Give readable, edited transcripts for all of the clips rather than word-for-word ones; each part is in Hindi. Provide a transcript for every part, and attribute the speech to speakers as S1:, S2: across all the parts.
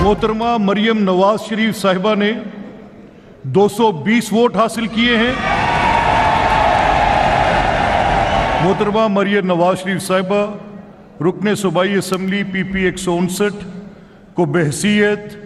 S1: मोहतरमा मरियम नवाज शरीफ साहिबा ने 220 वोट हासिल किए हैं। मोहतरमा मरियम नवाज शरीफ साहिबा रुकने सूबाई असम्बली PP 159 को बहसीयत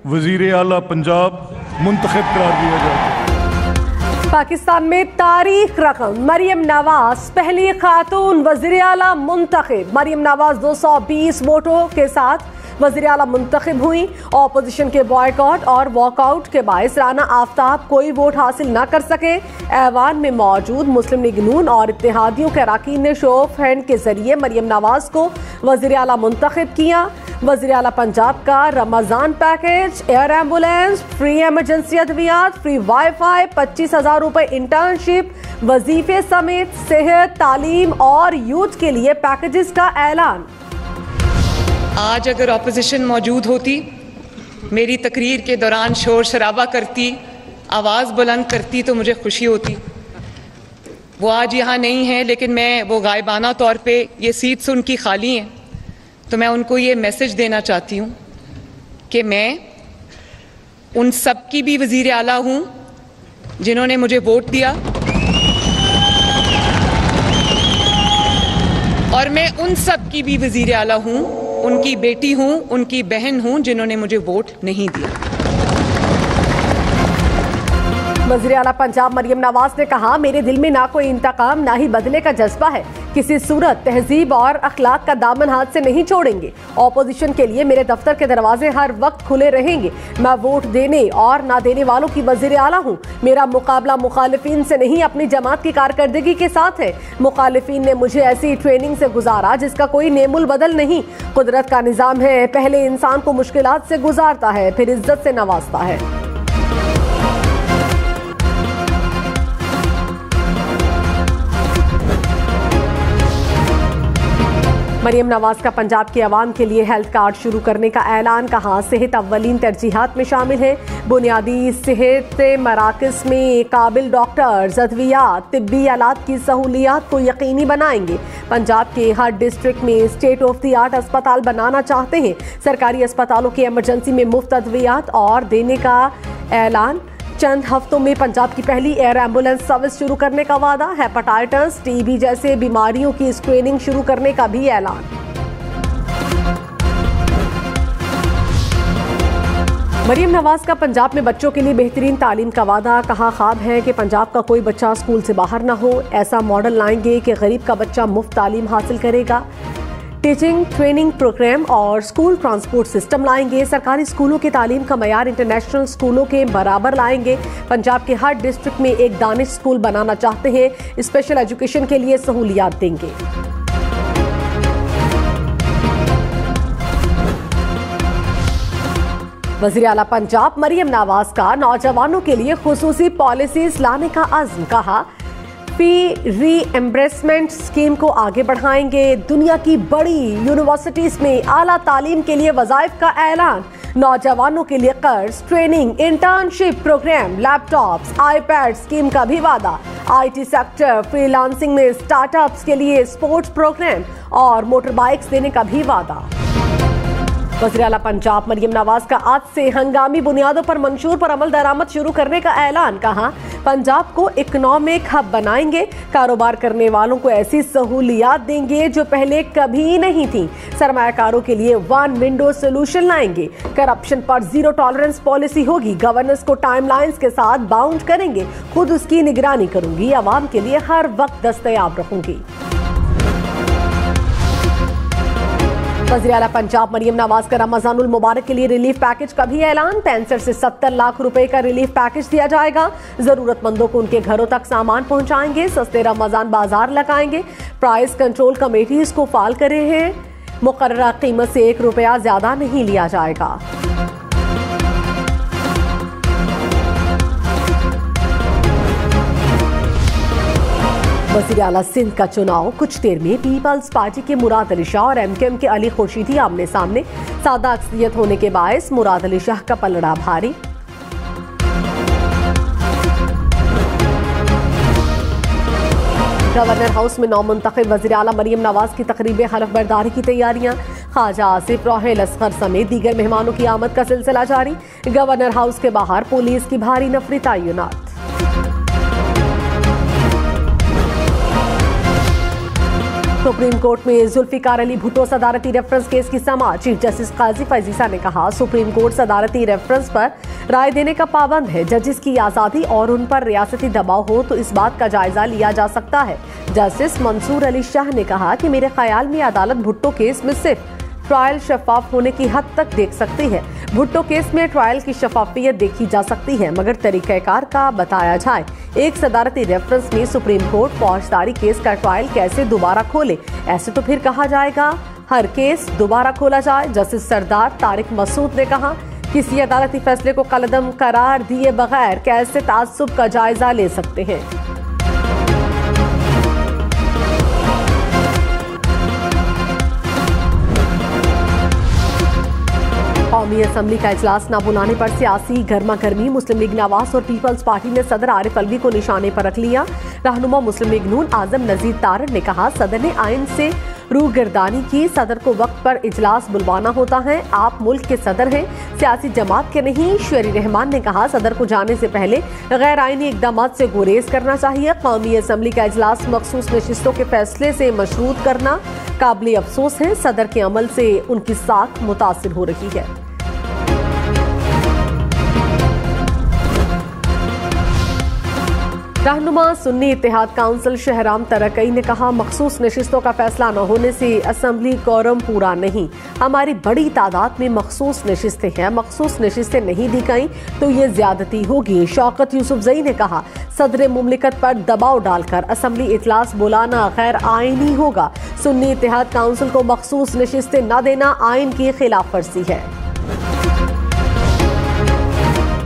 S1: वजीर आला पंजाब मुंतखब करार दिया जाएगा।
S2: पाकिस्तान में तारीख रकम मरियम नवाज पहली खातून वजीर आला मुंतखब। मरियम नवाज 220 वोटों के साथ वज़ीर आला मुंतखब हुई। ऑपोजिशन के बॉयकॉट और वॉकआउट के बायस राना आफ्ताब कोई वोट हासिल न कर सके। ऐवान में मौजूद मुस्लिम लीग नून और इत्तेहादियों के अरकान ने शो ऑफ हैंड के जरिए मरियम नवाज को वज़ीर आला मुंतखब किया। वज़ीर आला पंजाब का Ramzan package, air ambulance, free emergency अद्वियात, फ्री वाईफाई, 25,000 रुपए इंटर्नशिप, वजीफे समेत सेहत, तालीम और यूथ के लिए पैकेजेस का ऐलान।
S3: आज अगर ऑपोजिशन मौजूद होती, मेरी तकरीर के दौरान शोर शराबा करती, आवाज़ बुलंद करती तो मुझे खुशी होती। वो आज यहाँ नहीं है, लेकिन मैं वो गायबाना तौर पे ये सीट्स उनकी खाली हैं, तो मैं उनको ये मैसेज देना चाहती हूँ कि मैं उन सब की भी वज़ीर आला हूँ जिन्होंने मुझे वोट दिया, और मैं उन सब की भी वज़ीर आला हूँ, उनकी बेटी हूँ, उनकी बहन हूँ जिन्होंने मुझे वोट नहीं दिया।
S2: वज़ीर आला पंजाब मरियम नवाज ने कहा, मेरे दिल में ना कोई इंतकाम ना ही बदले का जज्बा है। किसी सूरत तहजीब और अखलाक का दामन हाथ से नहीं छोड़ेंगे। ऑपोजिशन के लिए मेरे दफ्तर के दरवाजे हर वक्त खुले रहेंगे। मैं वोट देने और ना देने वालों की वज़ीर आला हूँ। मेरा मुकाबला मुखालिफिन से नहीं, अपनी जमात की कारकर्दगी के साथ है। मुखालिफिन ने मुझे ऐसी ट्रेनिंग से गुजारा जिसका कोई नेमुल बदल नहीं। कुदरत का निज़ाम है, पहले इंसान को मुश्किलात से गुजारता है, फिर इज्जत से नवाजता है। मरियम नवाज का पंजाब के अवाम के लिए हेल्थ कार्ड शुरू करने का ऐलान। कहा, सेहत अव्वलीन तरजीहात में शामिल है। बुनियादी सेहत मराकज़ में काबिल डॉक्टर्स, अद्वियात, तिब्बी आलात की सहूलियात को यकीनी बनाएंगे। पंजाब के हर डिस्ट्रिक्ट में स्टेट ऑफ द आर्ट अस्पताल बनाना चाहते हैं। सरकारी अस्पतालों की एमरजेंसी में मुफ्त अद्वियात और देने का ऐलान। चंद हफ्तों में पंजाब की पहली एयर एम्बुलेंस सर्विस शुरू करने का वादा। हेपेटाइटिस, टीबी जैसे बीमारियों की स्क्रीनिंग शुरू करने का भी ऐलान। मरियम नवाज का पंजाब में बच्चों के लिए बेहतरीन तालीम का वादा। कहा, ख्वाब है कि पंजाब का कोई बच्चा स्कूल से बाहर ना हो। ऐसा मॉडल लाएंगे कि गरीब का बच्चा मुफ्त तालीम हासिल करेगा। टीचिंग ट्रेनिंग प्रोग्राम और स्कूल ट्रांसपोर्ट सिस्टम लाएंगे। सरकारी स्कूलों की तालीम का मयार इंटरनेशनल स्कूलों के बराबर लाएंगे। पंजाब के हर डिस्ट्रिक्ट में एक दानिश स्कूल बनाना चाहते हैं। स्पेशल एजुकेशन के लिए सहूलियात देंगे। वज़ीर आला पंजाब मरियम नवाज का नौजवानों के लिए खुसूसी पॉलिसीज लाने का अज़्म। कहा, फी रीएम्बर्समेंट स्कीम को आगे बढ़ाएंगे। दुनिया की बड़ी यूनिवर्सिटीज में आला तालीम के लिए वज़ाइफ का ऐलान। नौजवानों के लिए कर्ज, training, internship program, laptops, iPad scheme का भी वादा। IT सेक्टर फ्रीलांसिंग में स्टार्टअप्स के लिए स्पोर्ट्स प्रोग्राम और मोटर बाइक्स देने का भी वादा। वज़ीर आला पंजाब मरियम नवाज का आज से हंगामी बुनियादों पर मंशूर पर अमल दरामद शुरू करने का ऐलान। कहा, पंजाब को इकोनॉमिक हब बनाएंगे। कारोबार करने वालों को ऐसी सहूलियात देंगे जो पहले कभी नहीं थी। सरमायाकारों के लिए वन विंडो सोल्यूशन लाएंगे। करप्शन पर जीरो टॉलरेंस पॉलिसी होगी। गवर्नेंस को टाइमलाइंस के साथ बाउंड करेंगे। खुद उसकी निगरानी करूंगी। आवाम के लिए हर वक्त दस्तयाब रहूंगी। वज़ीर आला पंजाब मरियम नवाज का रमजानुल मुबारक के लिए रिलीफ पैकेज का भी ऐलान। 65 से 70 लाख रुपए का रिलीफ पैकेज दिया जाएगा। जरूरतमंदों को उनके घरों तक सामान पहुंचाएंगे। सस्ते रमजान बाजार लगाएंगे। प्राइस कंट्रोल कमेटीज को फाल करे हैं। मुकर्ररा कीमत से 1 रुपया ज्यादा नहीं लिया जाएगा। वज़ीर आला सिंध का चुनाव कुछ देर में। पीपल्स पार्टी के मुराद अली शाह और MKM के अली खुर्शीदी आमने सामने। सादा अक्सरियत होने के बायस मुराद अली शाह का पलड़ा भारी। गवर्नर हाउस में नौमुंतखब वज़ीर आला मरियम नवाज की तकरीब हलफ बर्दारी की तैयारियां। ख्वाजा आसिफ रोहेल असगर समेत दीगर मेहमानों की आमद का सिलसिला जारी। गवर्नर हाउस के बाहर पुलिस की भारी नफरी तैनात। सुप्रीम कोर्ट में जुल्फिकार अली भुट्टो सदारती रेफरेंस केस की समाअत। चीफ जस्टिस काजी फैजीसा ने कहा, सुप्रीम कोर्ट सदारती रेफरेंस पर राय देने का पाबंद है। जजिस की आजादी और उन पर रियासती दबाव हो तो इस बात का जायजा लिया जा सकता है। जस्टिस मंसूर अली शाह ने कहा कि मेरे ख्याल में अदालत भुट्टो केस में सिर्फ ट्रायल शफाफ होने की हद तक देख सकती है। भुट्टो केस में ट्रायल की शफाफियत देखी जा सकती है, मगर तरीक़ाकार का बताया जाए। एक सदारती रेफरेंस में सुप्रीम कोर्ट फौजदारी केस का ट्रायल कैसे दोबारा खोले? ऐसे तो फिर कहा जाएगा हर केस दोबारा खोला जाए। जस्टिस सरदार तारिक मसूद ने कहा, किसी अदालती फैसले को कलअदम करार दिए बगैर कैसे ताज्जुब का जायजा ले सकते हैं। कौमी असम्बली का इजलास न बुलाने पर सियासी गर्मा गर्मी। मुस्लिम लीग नवाज और पीपल्स पार्टी ने सदर आरिफ अलवी को निशाने पर रख लिया। रहनुमा मुस्लिम लीग नून आजम नजीर तारड़ ने कहा, सदर ने आइन से रूहगर्दानी की। सदर को वक्त पर इजलास बुलवाना होता है। आप मुल्क के सदर हैं, सियासी जमात के नहीं। शेरी रहमान ने कहा, सदर को जाने से पहले गैर आइनी इकदाम से गुरेज करना चाहिए। कौमी असम्बली का इजलास मखसूस नशिस्तों के फैसले से मशरूत करना काबिल अफसोस है। सदर के अमल से उनकी साख मुतासिर हो रही है। रहनुमा सुन्नी इत्तेहाद काउंसिल शहराम तरकई ने कहा, मखसूस नशिस्तों का फैसला न होने से असम्बली कोरम पूरा नहीं। हमारी बड़ी तादाद में मखसूस नशिस्तें हैं। मखसूस नशिस्तें नहीं दी गई तो ये ज्यादती होगी। शौकत यूसुफजई ने कहा, सदर मुमलिकत पर दबाव डालकर असम्बली इजलास बुलाना गैर आइनी होगा। सुन्नी इत्तेहाद काउंसिल को मखसूस नशिस्तें न देना आइन की खिलाफ वर्जी है।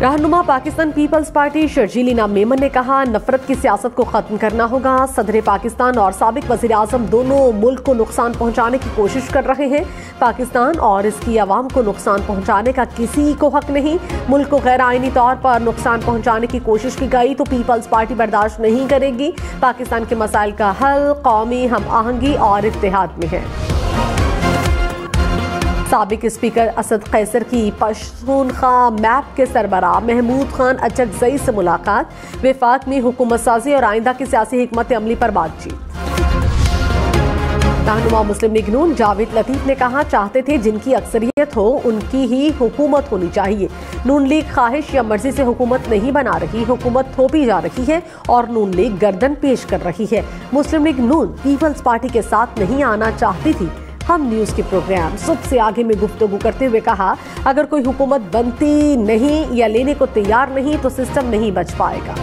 S2: रहनुमा पाकिस्तान पीपल्स पार्टी शर्जील इनाम मेमन ने कहा, नफरत की सियासत को खत्म करना होगा। सदर पाकिस्तान और साबिक वजीर आजम दोनों मुल्क को नुकसान पहुंचाने की कोशिश कर रहे हैं। पाकिस्तान और इसकी आवाम को नुकसान पहुंचाने का किसी को हक नहीं। मुल्क को गैर आइनी तौर पर नुकसान पहुंचाने की कोशिश की गई तो पीपल्स पार्टी बर्दाश्त नहीं करेगी। पाकिस्तान के मसाइल का हल कौमी हम आहंगी और इत्तेहाद में है। साबिक स्पीकर असद कैसर की पश्तूनख्वा मैप के सरबराह महमूद खान अचकजई से मुलाकात। विफाक में हुकूमत साजी और आइंदा की सियासी हिकमत अमली पर बातचीत। रहनुमा मुस्लिम लीग नून जावेद लतीफ ने कहा, चाहते थे जिनकी अक्सरियत हो उनकी ही हुकूमत होनी चाहिए। नून लीग ख्वाहिश या मर्जी से हुकूमत नहीं बना रही, हुकूमत थोपी जा रही है और नून लीग गर्दन पेश कर रही है। मुस्लिम लीग नून पीपल्स पार्टी के साथ नहीं आना चाहती थी। हम न्यूज के प्रोग्राम सबसे आगे में गुफ्तगू करते हुए कहा, अगर कोई हुकूमत बनती नहीं या लेने को तैयार नहीं तो सिस्टम नहीं बच पाएगा।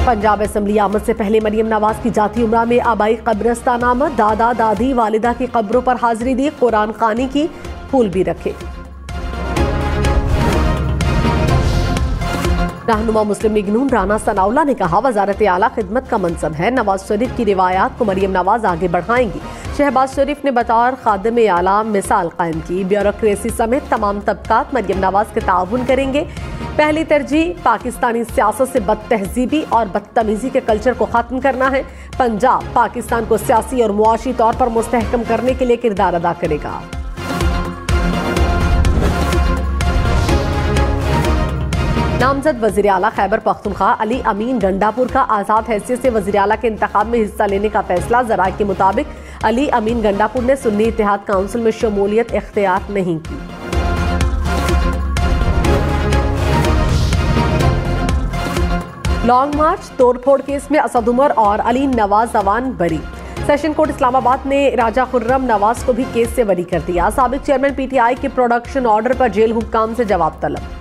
S2: पंजाब असेंबली आमद से पहले मरियम नवाज की जाती उम्रा में आबाई कब्रिस्तान आमद। दादा दादी वालिदा की कब्रों पर हाजिरी दी, कुरान खानी की फूल भी रखे। रहनुमा मुस्लिम लीग नून राना सनाउल्लाह ने कहा, वजारत आला खिदमत का मनसब है। नवाज शरीफ की रिवायात को मरियम नवाज आगे बढ़ाएंगी। शहबाज शरीफ ने बतौर खादिम आला मिसाल कायम की। ब्यूरोक्रेसी समेत तमाम तबकात मरियम नवाज के ताउन करेंगे। पहली तरजीह पाकिस्तानी सियासत से बदतहजीबी और बदतमीजी के कल्चर को खत्म करना है। पंजाब पाकिस्तान को सियासी और मुआशी तौर पर मुस्तहकम करने के लिए किरदार अदा करेगा। नामजद वज़ीर आला खैबर पख्तूनख्वा अली अमीन गंडापुर का आज़ाद हैसियत से वज़ीर आला के इंतखाब में हिस्सा लेने का फैसला। ज़राए के मुताबिक अली अमीन गंडापुर ने सुन्नी इत्तेहाद काउंसिल में शमूलियत इख्तियार नहीं की। लॉन्ग मार्च तोड़फोड़ केस में असद उमर और अली नवाज जवान बरी। सेशन कोर्ट इस्लामाबाद ने राजा खुर्रम नवाज को भी केस से बरी कर दिया। साबिक चेयरमैन पीटीआई के प्रोडक्शन ऑर्डर पर जेल हुक्काम से जवाब तलब।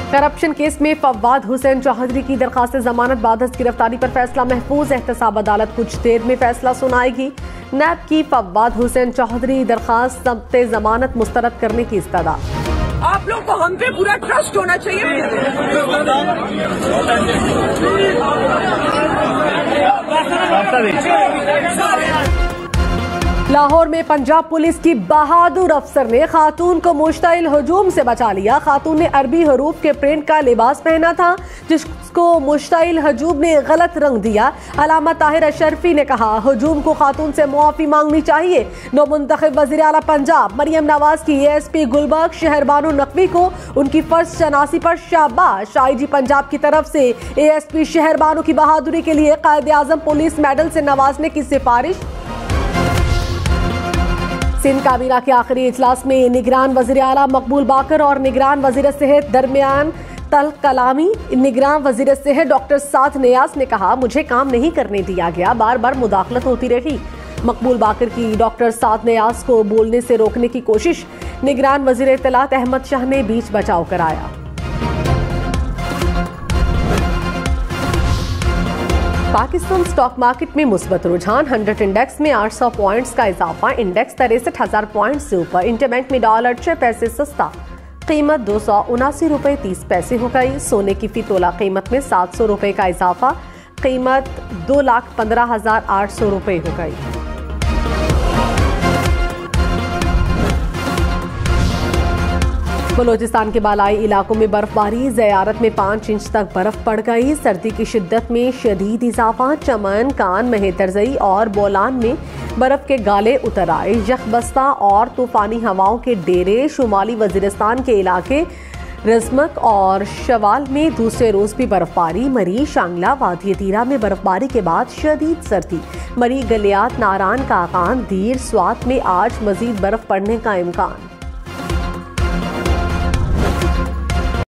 S2: करप्शन केस में फव्वाद हुसैन चौधरी की दरखास्त जमानत बादस्त गिरफ्तारी पर फैसला महफूज। एहतसाब अदालत कुछ देर में फैसला सुनाएगी। नैब की फव्वाद हुसैन चौधरी दरखास्त ज़ब्त जमानत मुस्तरद करने की इस्तदा।
S4: आप लोग को हम पे पूरा ट्रस्ट होना चाहिए।
S2: लाहौर में पंजाब पुलिस की बहादुर अफसर ने खातून को मुश्तइल हुजूम से बचा लिया। खातून ने अरबी हरूफ के प्रिंट का लिबास पहना था, जिसको मुश्तइल हुजूम ने गलत रंग दिया। अलामा ताहिर अशरफी ने कहा, हुजूम को खातून से मुआफी मांगनी चाहिए। नौ मुंतखब वज़ीर आला पंजाब मरियम नवाज की ASP गुलबर्ग शहरबानो नकवी को उनकी फर्ज शनासी पर शाबाश। IG पंजाब की तरफ से ASP शहरबानो की बहादुरी के लिए कायदे आजम पुलिस मेडल से नवाजने की सिफारिश। सिंध काबीना के आखिरी इजलास में निगरान वज़ीर आला मकबूल बाकर और निगरान वज़ीर सेहत दरमियान तल कलामी। निगरान वज़ीर सेहत डॉक्टर साद नियाज ने कहा, मुझे काम नहीं करने दिया गया, बार बार मुदाखलत होती रही। मकबूल बाकर की डॉक्टर साद नियाज को बोलने से रोकने की कोशिश। निगरान वज़ीर इत्तलात अहमद शाह ने बीच बचाव कराया। पाकिस्तान स्टॉक मार्केट में मुस्बत रुझान। 100 इंडेक्स में 800 पॉइंट्स का इजाफा। इंडेक्स 63,000 पॉइंट्स से ऊपर। इंटरबैंक में डॉलर 6 पैसे सस्ता, कीमत 279 रुपए 30 पैसे हो गई। सोने की फी तोला कीमत में 700 रुपए का इजाफा, कीमत 2,15,800 रुपए हो गई। बलोचिस्तान के बालाई इलाकों में बर्फबारी। ज़यारत में 5 इंच तक बर्फ पड़ गई। सर्दी की शिद्दत में शदीद इजाफा। चमन, कान, मेहतरजई और बोलान में बर्फ के गाले उतर आए। यखबस्ता और तूफानी हवाओं के डेरे। शुमाली वजीरिस्तान के इलाके रजमक और शवाल में दूसरे रोज भी बर्फबारी। मरी, शांगला, वादी तीरा में बर्फबारी के बाद शदीद सर्दी। मरी, गलियात, नारान, काकान, दीर, स्वात में आज मजीद बर्फ पड़ने का इम्कान।